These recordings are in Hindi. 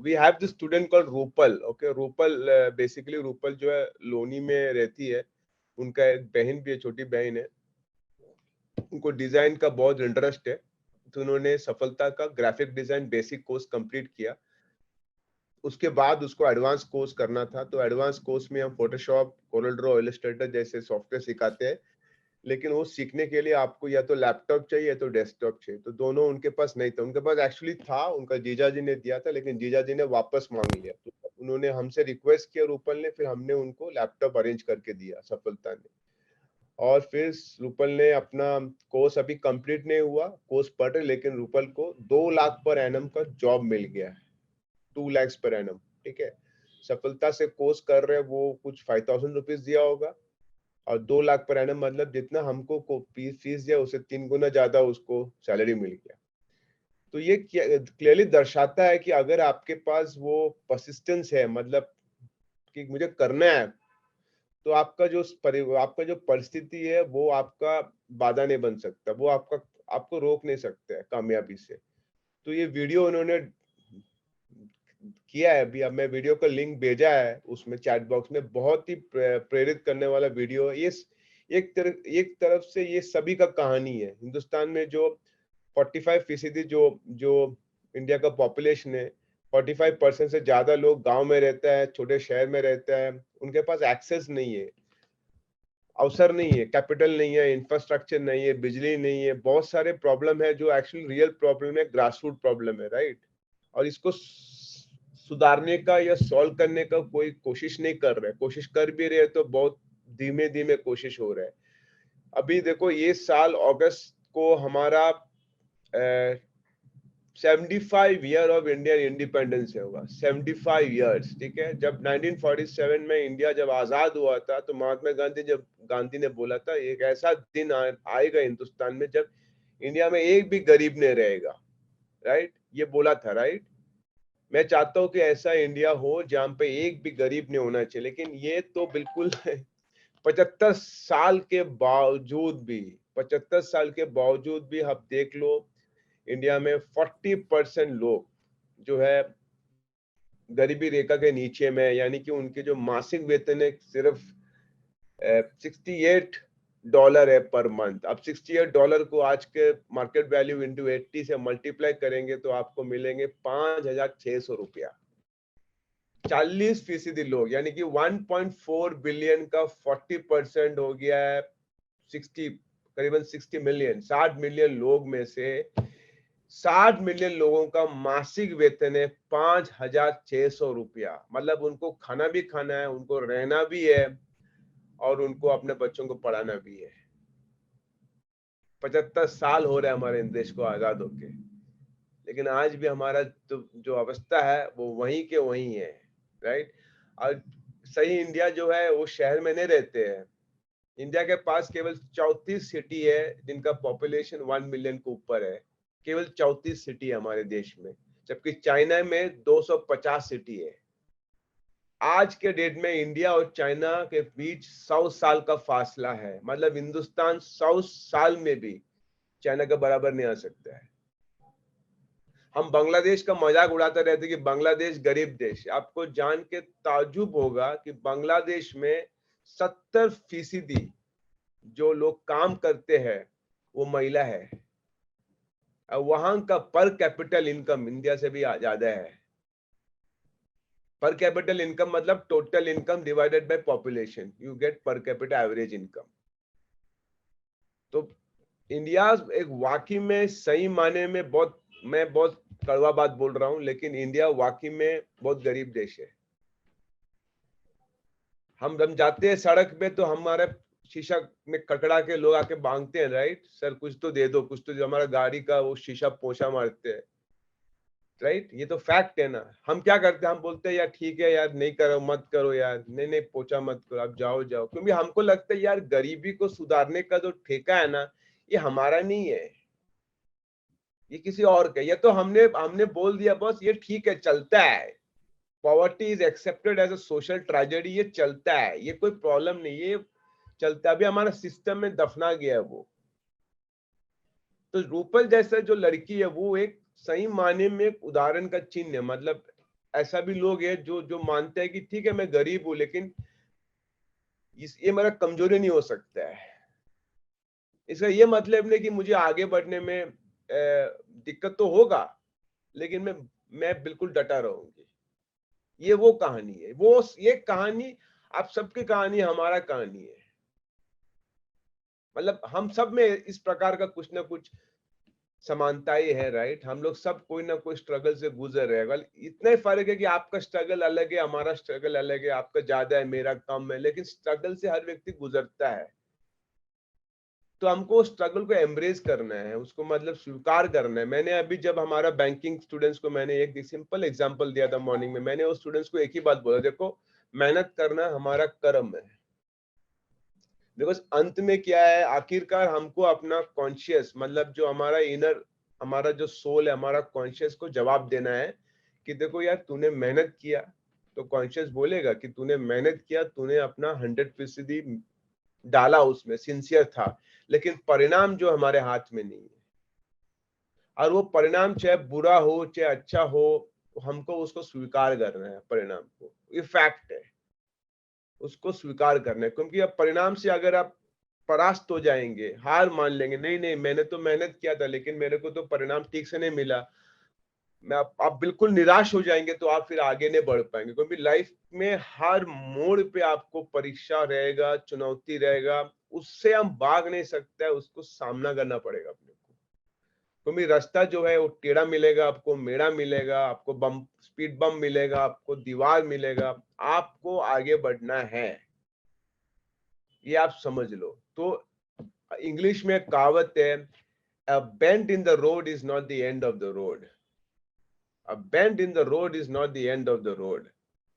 we have this student called Rupal. Okay, Rupal basically Rupal जो है लोनी में रहती है, उनका एक बहन भी है, छोटी बहन है, उनको डिजाइन का बहुत इंटरेस्ट है, तो उन्होंने सफलता का graphic design basic course complete किया. उसके बाद उसको एडवांस कोर्स करना था, तो एडवांस कोर्स में हम फोटोशॉप, कोरल ड्रॉ, इलस्ट्रेटर जैसे सॉफ्टवेयर सिखाते हैं, लेकिन वो सीखने के लिए आपको या तो लैपटॉप चाहिए या तो डेस्कटॉप चाहिए, तो दोनों उनके पास नहीं था. उनके पास एक्चुअली था, उनका जीजा जी ने दिया था, लेकिन जीजा जी ने वापस मांग लिया. तो उन्होंने हमसे रिक्वेस्ट किया रूपल ने, फिर हमने उनको लैपटॉप अरेंज करके दिया सफलता ने. और फिर रूपल ने अपना कोर्स अभी कंप्लीट नहीं हुआ, कोर्स पढ़ रहे, लेकिन रूपल को 2 लाख पर एनम का जॉब मिल गया है. 2 lakhs पर एनम. ठीक है, सफलता से कोर्स कर रहे हैं, वो कुछ 5,000 रुपीज दिया होगा, और 2 लाख पर एनम मतलब जितना हमको फीस दिया उससे 3 गुना ज्यादा उसको सैलरी मिल गया. तो ये क्लियरली दर्शाता है कि अगर आपके पास वो परसिस्टेंस है, मतलब कि मुझे करना है, तो आपका जो परिस्थिति है वो आपका बाधा नहीं बन सकता, वो आपको रोक नहीं सकता है कामयाबी से. तो ये वीडियो उन्होंने किया है, अभी अब मैं वीडियो का लिंक भेजा है उसमें चैट बॉक्स में, बहुत ही प्रेरित करने वाला वीडियो है. ये एक तरफ से ये सभी का कहानी है. हिंदुस्तान में जो 45% जो जो इंडिया का पॉपुलेशन है, 45% से ज्यादा लोग गांव में रहता है, छोटे शहर में रहता है, उनके पास एक्सेस नहीं है, अवसर नहीं है, कैपिटल नहीं है, इंफ्रास्ट्रक्चर नहीं है, बिजली नहीं है, बहुत सारे प्रॉब्लम है जो एक्चुअली रियल प्रॉब्लम है, ग्रास रूट प्रॉब्लम है, राइट. और इसको सुधारने का या सॉल्व करने का कोई कोशिश नहीं कर रहे. कोशिश कर भी रहे तो बहुत धीमे धीमे कोशिश हो रहा है. अभी देखो, ये साल अगस्त को हमारा 75 ईयर ऑफ इंडियन इंडिपेंडेंस होगा. 75 ईयर्स. ठीक है, जब 1947 में इंडिया जब आजाद हुआ था, तो महात्मा गांधी ने बोला था एक ऐसा दिन आएगा हिंदुस्तान में जब इंडिया में एक भी गरीब नहीं रहेगा, राइट. ये बोला था, राइट. मैं चाहता हूं कि ऐसा इंडिया हो जहां पे एक भी गरीब नहीं होना चाहिए, लेकिन ये तो बिल्कुल 75 साल के बावजूद भी आप देख लो, इंडिया में 40% लोग जो है गरीबी रेखा के नीचे में, यानी कि उनके जो मासिक वेतन है सिर्फ $68 है पर मंथ. अब $68 को आज के मार्केट वैल्यू इंटू 80 से मल्टीप्लाई करेंगे तो आपको मिलेंगे 5,600 रुपया. 40% लोग, यानी कि 1.4 बिलियन का 40% हो गया है करीबन 60 मिलियन, 60 मिलियन लोग में से 60 मिलियन लोगों का मासिक वेतन है 5,600 रुपया. मतलब उनको खाना भी खाना है, उनको रहना भी है, और उनको अपने बच्चों को पढ़ाना भी है. 75 साल हो रहे हैं हमारे देश को आजाद होके, लेकिन आज भी हमारा जो अवस्था है वो वहीं के वहीं है, राइट. और सही इंडिया जो है वो शहर में नहीं रहते हैं. इंडिया के पास केवल 34 सिटी है जिनका पॉपुलेशन 1 मिलियन के ऊपर है. केवल 34 सिटी है हमारे देश में, जबकि चाइना में 250 सिटी है. आज के डेट में इंडिया और चाइना के बीच 100 साल का फासला है. मतलब हिंदुस्तान 100 साल में भी चाइना के बराबर नहीं आ सकता है. हम बांग्लादेश का मजाक उड़ाते रहते कि बांग्लादेश गरीब देश. आपको जान के ताज्जुब होगा कि बांग्लादेश में 70% जो लोग काम करते हैं वो महिला है. वहां का पर कैपिटल इनकम इंडिया से भी ज्यादा है. पर कैपिटल इनकम मतलब total income divided by population, you get per capita average income. तो इंडिया एक वाकई में सही माने में मैं बहुत कड़वा बात बोल रहा हूं, लेकिन इंडिया वाकई में बहुत गरीब देश है. हम जाते हैं सड़क पे तो हमारे शीशा में ककड़ा के लोग आके मांगते हैं, राइट. सर कुछ तो दे दो, कुछ तो दो. हमारा गाड़ी का वो शीशा पोछा मारते हैं, राइट. ये तो फैक्ट है ना. हम क्या करते हैं, हम बोलते हैं यार ठीक है यार, नहीं करो, मत करो यार, नहीं नहीं पोछा मत करो, आप जाओ जाओ. क्योंकि हमको लगता है यार गरीबी को सुधारने का जो ठेका है ना, ये हमारा नहीं है, ये किसी और का. ये तो हमने बोल दिया बस, ये ठीक है, चलता है. Poverty is accepted as a social tragedy. ये चलता है, ये कोई प्रॉब्लम नहीं, ये चलता है. अभी हमारा सिस्टम में दफना गया है वो. तो रूपल जैसा जो लड़की है वो एक सही माने में एक उदाहरण का चिन्ह है. मतलब ऐसा भी लोग हैं जो जो मानते हैं कि ठीक है मैं गरीब हूं, लेकिन ये मेरा कमजोरी नहीं हो सकता है। इसका ये मतलब नहीं कि मुझे आगे बढ़ने में दिक्कत तो होगा, लेकिन मैं बिल्कुल डटा रहूंगी। ये वो कहानी है, वो ये कहानी आप सबकी कहानी, हमारा कहानी है। मतलब हम सब में इस प्रकार का कुछ ना कुछ समानताएं है, राइट। हम लोग सब कोई ना कोई स्ट्रगल से गुजर रहे हैं। well, इतना ही फर्क है कि आपका स्ट्रगल अलग है, हमारा स्ट्रगल अलग है, आपका ज्यादा है, मेरा कम है, लेकिन स्ट्रगल से हर व्यक्ति गुजरता है। तो हमको स्ट्रगल को एम्ब्रेस करना है, उसको मतलब स्वीकार करना है। मैंने अभी जब हमारा बैंकिंग स्टूडेंट्स को मैंने एक सिंपल एग्जांपल दिया था मॉर्निंग में, मैंने उस स्टूडेंट्स को एक ही बात बोला, देखो मेहनत करना हमारा कर्म है। बिकॉज अंत में क्या है, आखिरकार हमको अपना कॉन्शियस मतलब जो हमारा इनर, हमारा जो सोल है, हमारा कॉन्शियस को जवाब देना है कि देखो यार तूने मेहनत किया। तो कॉन्शियस बोलेगा कि तूने मेहनत किया, तूने अपना 100% डाला, उसमें सिंसियर था, लेकिन परिणाम जो हमारे हाथ में नहीं है। और वो परिणाम चाहे बुरा हो चाहे अच्छा हो, हमको उसको स्वीकार करना है। परिणाम को, ये फैक्ट है, उसको स्वीकार करना है। क्योंकि अब परिणाम से अगर आप परास्त हो जाएंगे, हार मान लेंगे, नहीं नहीं मैंने तो मेहनत किया था लेकिन मेरे को तो परिणाम ठीक से नहीं मिला, मैं आप बिल्कुल निराश हो जाएंगे, तो आप फिर आगे नहीं बढ़ पाएंगे। क्योंकि लाइफ में हर मोड़ पे आपको परीक्षा रहेगा, चुनौती रहेगा, उससे हम भाग नहीं सकते, उसको सामना करना पड़ेगा अपने को। क्योंकि रास्ता जो है वो टेढ़ा मिलेगा, आपको मेढ़ा मिलेगा, आपको बम स्पीड बम मिलेगा, आपको दीवार मिलेगा, आपको आगे बढ़ना है, ये आप समझ लो। तो इंग्लिश में एक कहावत है, a bend in the road is not the end of the road, a bend in the road is not the end of the road.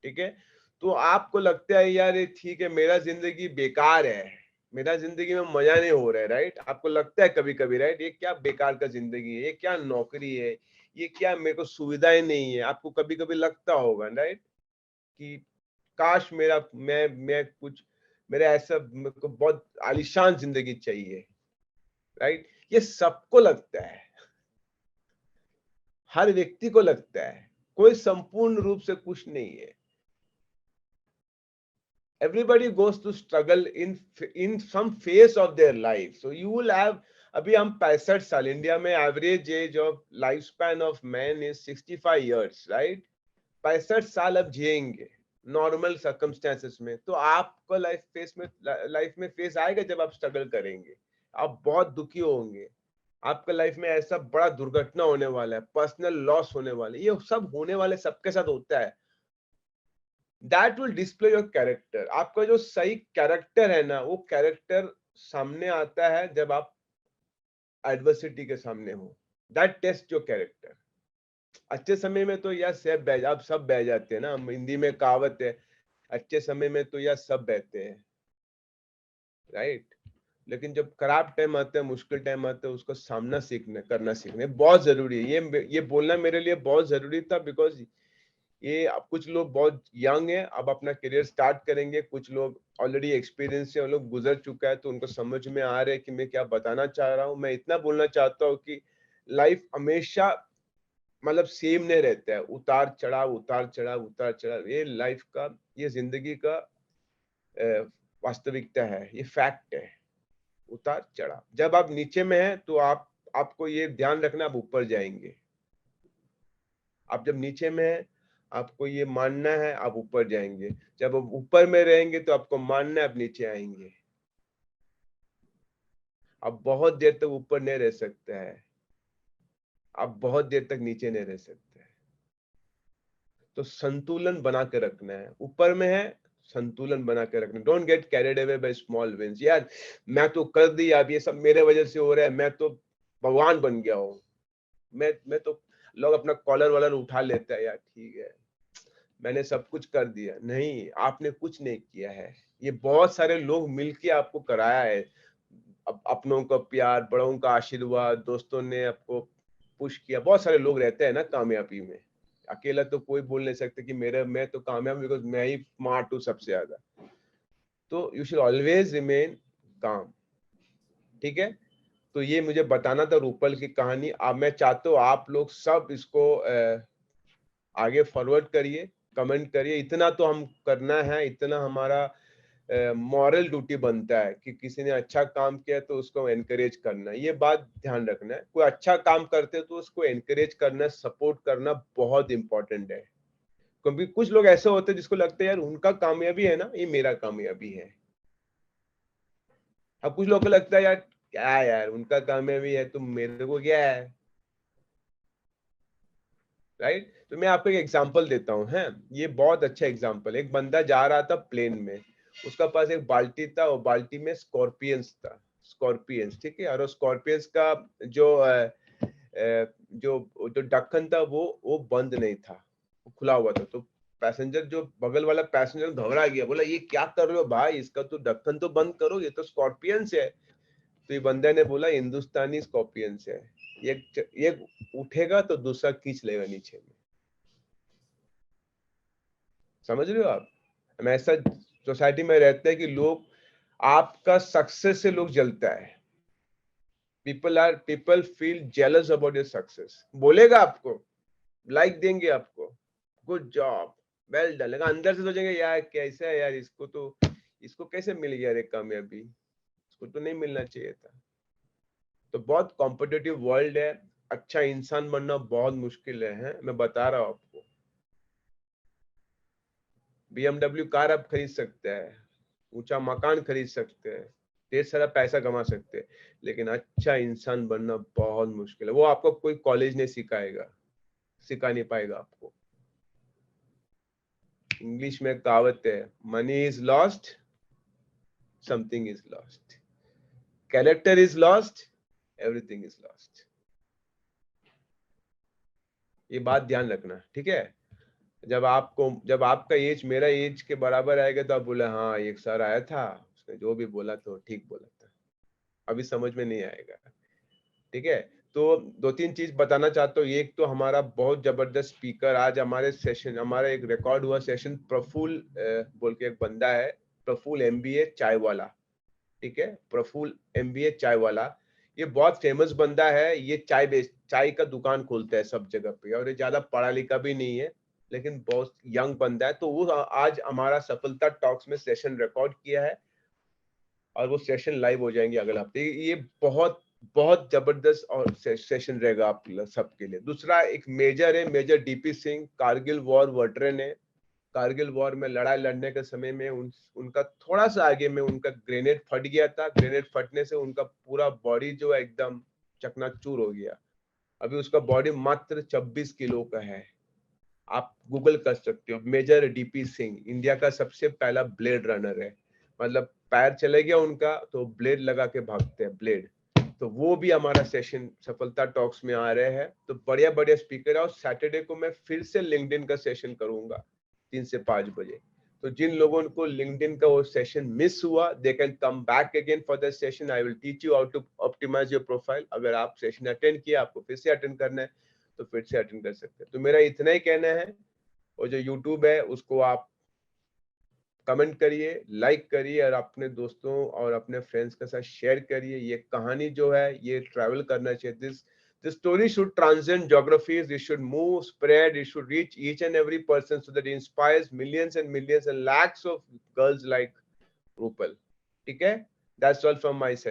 ठीक है। तो आपको लगता है यार ये ठीक है, मेरा जिंदगी बेकार है, मेरा जिंदगी में मजा नहीं हो रहा है, राइट। आपको लगता है कभी कभी, राइट, ये क्या बेकार का जिंदगी है, ये क्या नौकरी है, ये क्या मेरे को सुविधाएं नहीं है। आपको कभी कभी लगता होगा, राइट, कि काश मैं कुछ, मेरा ऐसा, मेरे को बहुत आलीशान जिंदगी चाहिए, राइट। ये सबको लगता है, हर व्यक्ति को लगता है, कोई संपूर्ण रूप से खुश नहीं है। Everybody goes to struggle in some phase of their life, so you will have, अभी हम 65 साल, इंडिया में average age of life span of man is 65 years, right. 65 साल अब जिएंगे नॉर्मल सर्कमस्टेंसेस में। तो आपको लाइफ में फेस आएगा जब आप स्ट्रगल करेंगे, आप बहुत दुखी होंगे, आपका लाइफ में ऐसा बड़ा दुर्घटना होने वाला है, पर्सनल लॉस होने वाले, ये सब होने वाले, सबके साथ होता है। That will display your character. आपका जो सही कैरेक्टर है ना, वो कैरेक्टर सामने आता है जब आप एडवर्सिटी के सामने हो। That test your character. अच्छे समय में तो यार आप सब बह जाते हैं ना, हम हिंदी में कहावत है, अच्छे समय में तो यार सब बहते हैं, राइट। लेकिन जब खराब टाइम आता है, मुश्किल टाइम आता है, उसका सामना करना सीखना बहुत जरूरी है। ये बोलना मेरे लिए बहुत जरूरी था, बिकॉज ये अब कुछ लोग बहुत यंग हैं, अब अपना करियर स्टार्ट करेंगे, कुछ लोग ऑलरेडी एक्सपीरियंस से, लोग गुजर चुका है, तो उनको समझ में आ रहा है कि मैं क्या बताना चाह रहा हूँ। मैं इतना बोलना चाहता हूँ कि लाइफ हमेशा मतलब सेम नहीं रहता है, उतार चढ़ाव उतार चढ़ाव उतार चढ़ाव, ये लाइफ का, ये जिंदगी का वास्तविकता है, ये फैक्ट है। उतार चढ़ाव, जब आप नीचे में हैं तो आपको ये ध्यान रखना, आप ऊपर जाएंगे। आप जब नीचे में हैं, आपको ये मानना है आप ऊपर जाएंगे। जब आप ऊपर में रहेंगे तो आपको मानना है आप नीचे आएंगे। आप बहुत देर तक ऊपर नहीं रह सकते हैं, आप बहुत देर तक नीचे नहीं रह सकते। तो संतुलन बना के रखना है, ऊपर में है संतुलन बना के रखना। Don't get carried away by small wins. यार मैं तो कर दिया, अब ये सब मेरे वजह से हो रहा है, मैं तो भगवान बन गया हूँ, मैं तो, लोग अपना कॉलर वॉलर उठा लेते हैं, यार ठीक है मैंने सब कुछ कर दिया। नहीं, आपने कुछ नहीं किया है, ये बहुत सारे लोग मिलके आपको कराया है। अपनों का प्यार, बड़ों का आशीर्वाद, दोस्तों ने आपको पुश किया। बहुत सारे लोग रहते हैं ना कामयाबी में, अकेला तो कोई बोल नहीं सकते कि मैं तो कामयाब बिकॉज मैं ही स्मार्ट हूँ सबसे ज्यादा। तो यू शुड ऑलवेज रिमेन काम, ठीक है। तो ये मुझे बताना था रूपल की कहानी। अब मैं चाहता हूँ आप लोग सब इसको आगे फॉरवर्ड करिए, कमेंट करिए। इतना तो हम करना है, इतना हमारा मॉरल ड्यूटी बनता है कि किसी ने अच्छा काम किया तो उसको एनकरेज करना है। ये बात ध्यान रखना है, कोई अच्छा काम करते तो उसको एनकरेज करना, सपोर्ट करना बहुत इंपॉर्टेंट है। क्योंकि कुछ लोग ऐसे होते हैं जिसको लगता है यार उनका कामयाबी है ना, ये मेरा कामयाबी है। अब कुछ लोगों को लगता है यार क्या यार उनका कामयाबी है तो मेरे को क्या है, राइट? तो मैं आपको एक एग्जांपल देता हूँ है, ये बहुत अच्छा एग्जांपल। एक बंदा जा रहा था प्लेन में, उसका पास एक बाल्टी था और बाल्टी में स्कॉर्पियंस था, स्कॉर्पियंस, ठीक है। और स्कॉर्पियंस का जो जो जो ढक्कन था वो बंद नहीं था, वो खुला हुआ था। तो पैसेंजर, जो बगल वाला पैसेंजर घबरा गया, बोला ये क्या कर रहे हो भाई, इसका तो ढक्कन तो बंद करो, ये तो स्कॉर्पियंस है। तो ये बंदे ने बोला हिंदुस्तानी स्कॉर्पियंस है, ये उठेगा तो दूसरा खींच लेगा नीचे में। समझ रहे हो आप? हम ऐसा सोसाइटी में रहते हैं कि लोग, आपका सक्सेस से लोग जलता है। People feel jealous about your success. बोलेगा आपको, लाइक देंगे आपको, गुड जॉब, वेल डन, लेकिन अंदर से सोचेंगे यार कैसा है यार, इसको कैसे मिल गया रे कामयाबी, इसको तो नहीं मिलना चाहिए था। तो बहुत कॉम्पिटिटिव वर्ल्ड है, अच्छा इंसान बनना बहुत मुश्किल है, मैं बता रहा हूँ आपको। BMW कार आप खरीद सकते हैं, ऊंचा मकान खरीद सकते हैं, ढेर सारा पैसा कमा सकते हैं, लेकिन अच्छा इंसान बनना बहुत मुश्किल है। वो आपको कोई कॉलेज नहीं सिखा नहीं पाएगा आपको। इंग्लिश में कहावत है, money is lost, something is lost, character is lost, everything is lost. ये बात ध्यान रखना, ठीक है। जब आपका एज मेरा एज के बराबर आएगा तो आप बोले हाँ एक सर आया था, उसने जो भी बोला तो ठीक बोला था। अभी समझ में नहीं आएगा, ठीक है। तो दो तीन चीज बताना चाहता हूँ। एक तो हमारा बहुत जबरदस्त स्पीकर, आज हमारे सेशन, हमारा एक रिकॉर्ड हुआ सेशन, प्रफुल बोल के एक बंदा है, प्रफुल MBA चाय वाला, ठीक है, प्रफुल MBA चाय वाला। ये बहुत फेमस बंदा है, ये चाय का दुकान खोलता है सब जगह पे, और ये ज्यादा पढ़ा लिखा भी नहीं है, लेकिन बहुत यंग बंदा है। तो वो आज हमारा सफलता टॉक्स में सेशन रिकॉर्ड किया है, और वो सेशन लाइव हो जाएंगे अगले हफ्ते। ये बहुत बहुत जबरदस्त और सेशन रहेगा आप सबके लिए। दूसरा एक मेजर है, major DP Singh, Kargil war veteran है। कारगिल वॉर में लड़ाई लड़ने के समय में उनका थोड़ा सा आगे में उनका ग्रेनेड फट गया था। ग्रेनेड फटने से उनका पूरा बॉडी जो है एकदम चकनाचूर हो गया। अभी उसका बॉडी मात्र 26 किलो का है, आप गूगल कर सकते हो। मेजर DP सिंह इंडिया का सबसे पहला ब्लेड रनर है, मतलब पैर चले गया उनका तो ब्लेड लगा के भागते हैं, ब्लेड। तो वो भी हमारा सेशन सफलता टॉक्स में आ रहे हैं। तो बढ़िया बढ़िया स्पीकर है। और सैटरडे को मैं फिर से लिंक्डइन का सेशन करूंगा 3 से 5 बजे। तो जिन लोगों को लिंक्डइन का वो सेशन मिस हुआ, they can come back again for the session. I will teach you how to optimise your profile. अगर आप सेशन अटेंड किया, आपको फिर से अटेंड करना है तो फिर से अटेंड कर सकते हैं। तो मेरा इतना ही कहना है। और जो यूट्यूब है उसको आप कमेंट करिए, लाइक करिए, और अपने दोस्तों और अपने फ्रेंड्स के साथ शेयर करिए। ये कहानी जो है ये ट्रैवल करना चाहिए। This story should transcend geographies, it should move, spread, it should reach each and every person so that it inspires millions and millions and lakhs of girls like Rupal. ठीक है? That's all from my side.